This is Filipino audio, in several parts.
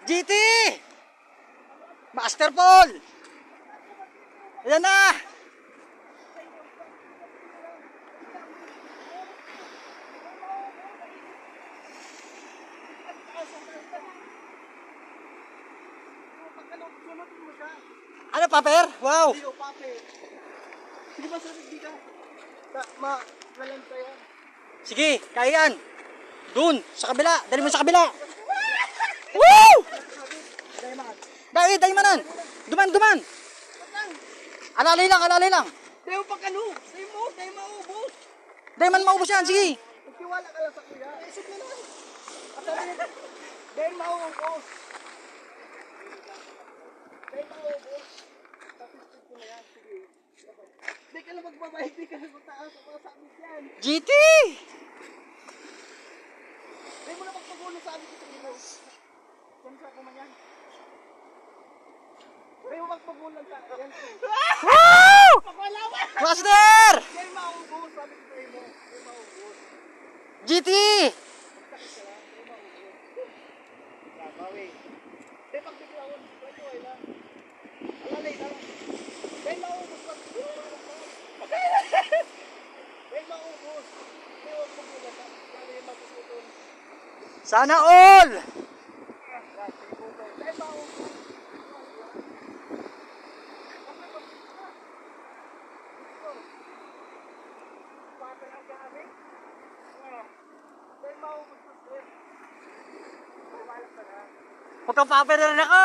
GT! Master Paul! Ayan na! Ano, paper? Wow! Hindi o pape. Hindi ba sabi di ka? Malan pa yan. Sige, kaya yan. Doon, sa kabila. Dali mo sa kabila. Woo! Dahil manan. Duman. Alalay lang. Tayo pag ano? Tayo maubos. Dahil man maubos yan, sige. Magtiwala ka lang sa kuya. Isip na lang. At sabi niya, dahil maubos. Dahil maubos. Tapos ko na yan, sige. Hindi ka na magbabayad, hindi ka na mataas. Ako sa amin yan. GT! Dahil mo na magpagulo sa amin sa ilaw. Yan sa kuman yan. Dahil mo magpagulo sa amin. Woo! Pagwalawan! Master! Dahil maubos, sabi ko sa'yo mo. Dahil maubos. GT! Bawi. Dahil pagbiglawan, wala lang. Alalay lang. Dahil maubos pag dahil maubos. Dahil huwag magulat. Dahil yung magpuputol. Sana all! Dahil maubos. Pata ng gamit. Dahil maubos pa sir. Mabalak ka na. Magka-paper na rin ako!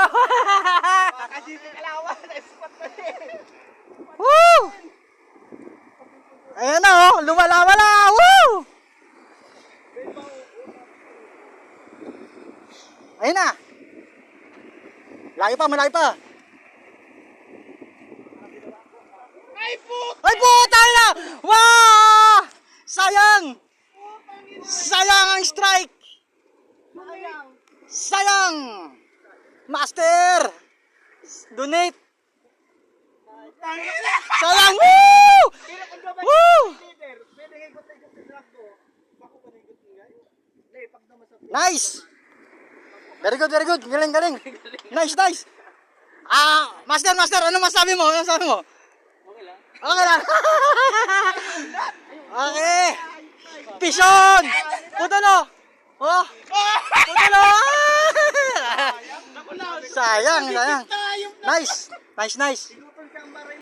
Kasi may kalawan. Spot na eh. Woo! Ayan na oh, lumala-wala! Woo! Ayun na! Malayo pa! Ay po! Ay putay na! Wow! Sayang! Sayang ang strike! Sayang. Sayang! Master! Donate! Sayang! Woo! Woo! Pwede kayo ikot-ikot sa drag ko. Ako pa na ikot nga. Hindi, pag naman sa Nice! Very good. Galing. Nice. Master, ano masabi mo? Okay lang. Okay. Pison! Putolo! Oh! Putolo! Sayang. Nice.